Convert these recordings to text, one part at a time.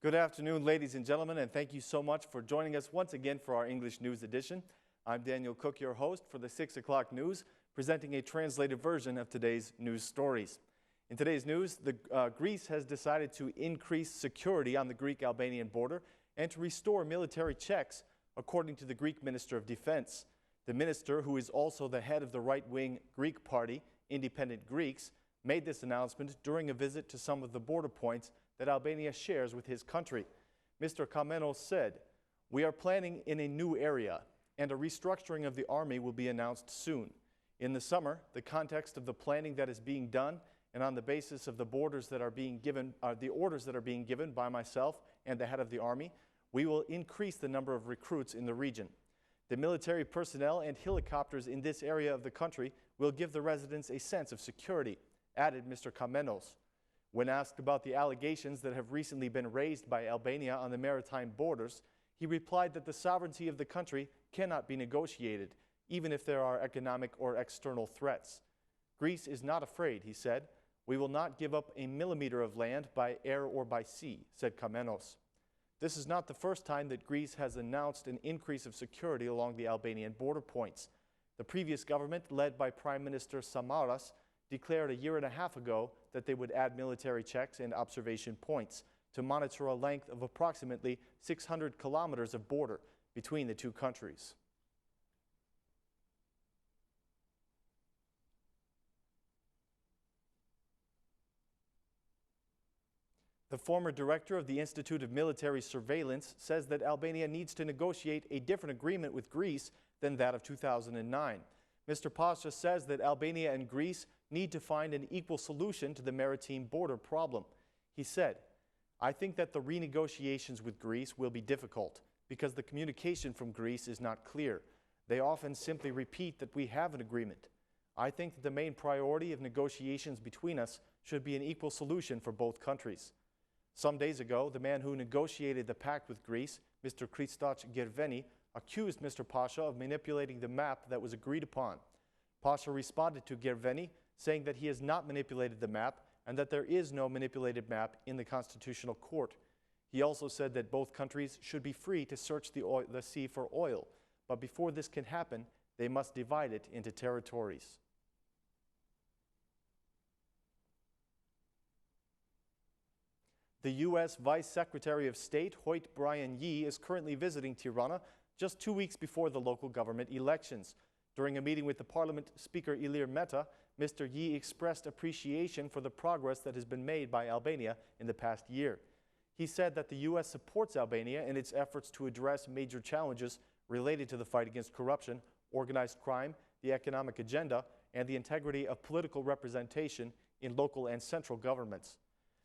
Good afternoon, ladies and gentlemen, and thank you so much for joining us once again for our English News Edition. I'm Daniel Cook, your host for the 6 o'clock news, presenting a translated version of today's news stories. In today's news, Greece has decided to increase security on the Greek-Albanian border and to restore military checks, according to the Greek Minister of Defense. The minister, who is also the head of the right-wing Greek party, Independent Greeks, made this announcement during a visit to some of the border points that Albania shares with his country. Mr. Kamenos said, "We are planning in a new area, and a restructuring of the army will be announced soon. In the summer, the context of the planning that is being done, and on the basis of the orders that are being given by myself and the head of the army, we will increase the number of recruits in the region. The military personnel and helicopters in this area of the country will give the residents a sense of security," added Mr. Kamenos. When asked about the allegations that have recently been raised by Albania on the maritime borders, he replied that the sovereignty of the country cannot be negotiated, even if there are economic or external threats. "Greece is not afraid," he said. "We will not give up a millimeter of land by air or by sea," said Kamenos. This is not the first time that Greece has announced an increase of security along the Albanian border points. The previous government, led by Prime Minister Samaras, declared a year and a half ago that they would add military checks and observation points to monitor a length of approximately 600 kilometers of border between the two countries. The former director of the Institute of Military Surveillance says that Albania needs to negotiate a different agreement with Greece than that of 2009. Mr. Pasha says that Albania and Greece need to find an equal solution to the maritime border problem. He said, "I think that the renegotiations with Greece will be difficult because the communication from Greece is not clear. They often simply repeat that we have an agreement. I think that the main priority of negotiations between us should be an equal solution for both countries." Some days ago, the man who negotiated the pact with Greece, Mr. Christos Gerveni, accused Mr. Pasha of manipulating the map that was agreed upon. Pasha responded to Gerveni, saying that he has not manipulated the map and that there is no manipulated map in the Constitutional Court. He also said that both countries should be free to search the sea for oil, but before this can happen, they must divide it into territories. The U.S. Vice Secretary of State, Hoyt Brian Yee, is currently visiting Tirana just 2 weeks before the local government elections. During a meeting with the Parliament Speaker Ilir Meta, Mr. Yee expressed appreciation for the progress that has been made by Albania in the past year. He said that the U.S. supports Albania in its efforts to address major challenges related to the fight against corruption, organized crime, the economic agenda, and the integrity of political representation in local and central governments.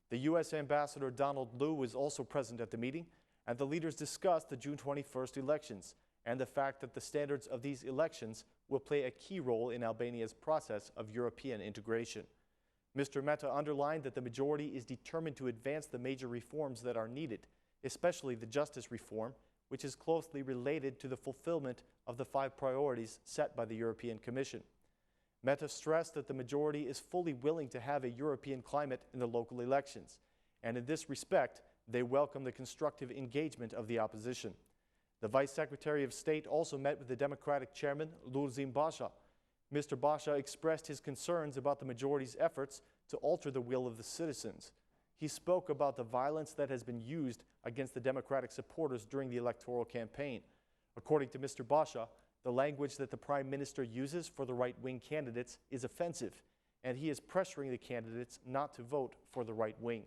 The U.S. Ambassador Donald Liu was also present at the meeting, and the leaders discussed the June 21st elections and the fact that the standards of these elections will play a key role in Albania's process of European integration. Mr. Meta underlined that the majority is determined to advance the major reforms that are needed, especially the justice reform, which is closely related to the fulfillment of the 5 priorities set by the European Commission. Meta stressed that the majority is fully willing to have a European climate in the local elections, and in this respect, they welcome the constructive engagement of the opposition. The Vice Secretary of State also met with the Democratic Chairman, Lulzim Basha. Mr. Basha expressed his concerns about the majority's efforts to alter the will of the citizens. He spoke about the violence that has been used against the Democratic supporters during the electoral campaign. According to Mr. Basha, the language that the Prime Minister uses for the right-wing candidates is offensive, and he is pressuring the candidates not to vote for the right wing.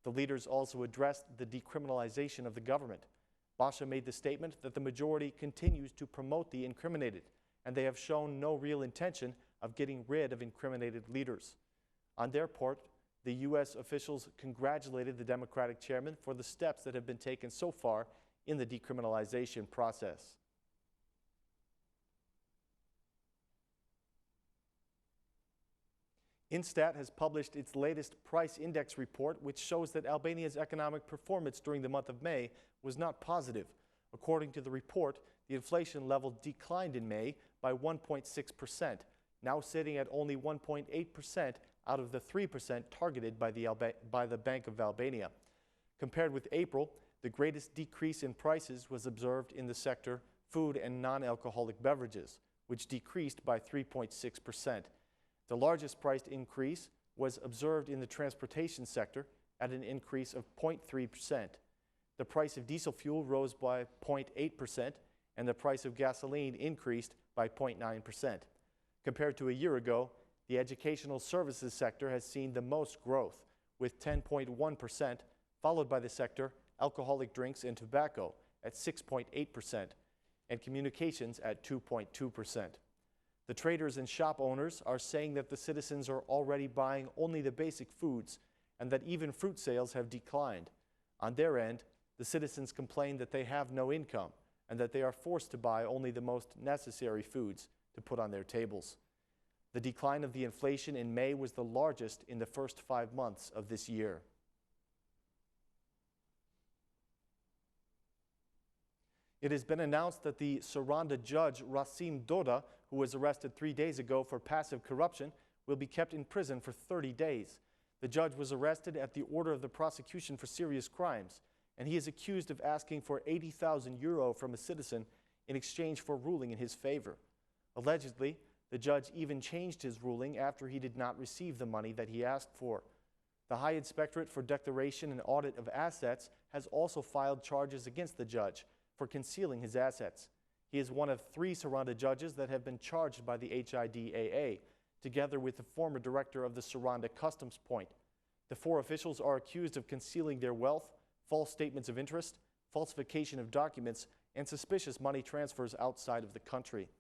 The leaders also addressed the decriminalization of the government. Basha made the statement that the majority continues to promote the incriminated, and they have shown no real intention of getting rid of incriminated leaders. On their part, the U.S. officials congratulated the Democratic chairman for the steps that have been taken so far in the decriminalization process. Instat has published its latest price index report, which shows that Albania's economic performance during the month of May was not positive. According to the report, the inflation level declined in May by 1.6%, now sitting at only 1.8% out of the 3% targeted by the Bank of Albania. Compared with April, the greatest decrease in prices was observed in the sector food and non-alcoholic beverages, which decreased by 3.6%. The largest price increase was observed in the transportation sector at an increase of 0.3%. The price of diesel fuel rose by 0.8%, and the price of gasoline increased by 0.9%. Compared to a year ago, the educational services sector has seen the most growth, with 10.1%, followed by the sector alcoholic drinks and tobacco at 6.8%, and communications at 2.2%. The traders and shop owners are saying that the citizens are already buying only the basic foods and that even fruit sales have declined. On their end, the citizens complain that they have no income and that they are forced to buy only the most necessary foods to put on their tables. The decline of the inflation in May was the largest in the first 5 months of this year. It has been announced that the Saranda judge Rasim Doda, who was arrested 3 days ago for passive corruption, will be kept in prison for 30 days. The judge was arrested at the order of the prosecution for serious crimes, and he is accused of asking for 80,000 euro from a citizen in exchange for ruling in his favor. Allegedly, the judge even changed his ruling after he did not receive the money that he asked for. The High Inspectorate for Declaration and Audit of Assets has also filed charges against the judge for concealing his assets. He is one of 3 Saranda judges that have been charged by the HIDAA, together with the former director of the Saranda Customs Point. The 4 officials are accused of concealing their wealth, false statements of interest, falsification of documents, and suspicious money transfers outside of the country.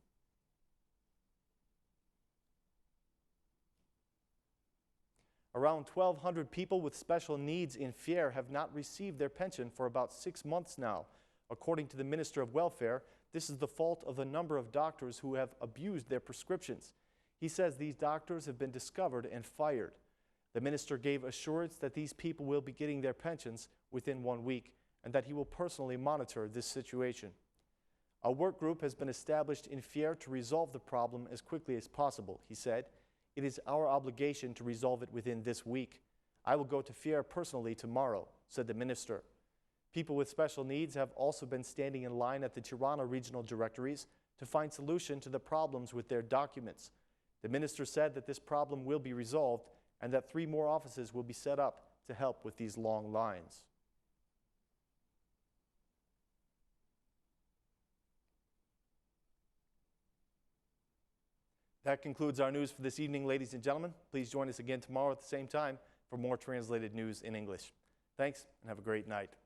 Around 1,200 people with special needs in Fier have not received their pension for about 6 months now. According to the Minister of Welfare, this is the fault of a number of doctors who have abused their prescriptions. He says these doctors have been discovered and fired. The minister gave assurance that these people will be getting their pensions within 1 week and that he will personally monitor this situation. A work group has been established in Fier to resolve the problem as quickly as possible, he said. It is our obligation to resolve it within this week. I will go to Fier personally tomorrow, said the minister. People with special needs have also been standing in line at the Tirana regional directories to find solution to the problems with their documents. The minister said that this problem will be resolved and that 3 more offices will be set up to help with these long lines. That concludes our news for this evening, ladies and gentlemen. Please join us again tomorrow at the same time for more translated news in English. Thanks, and have a great night.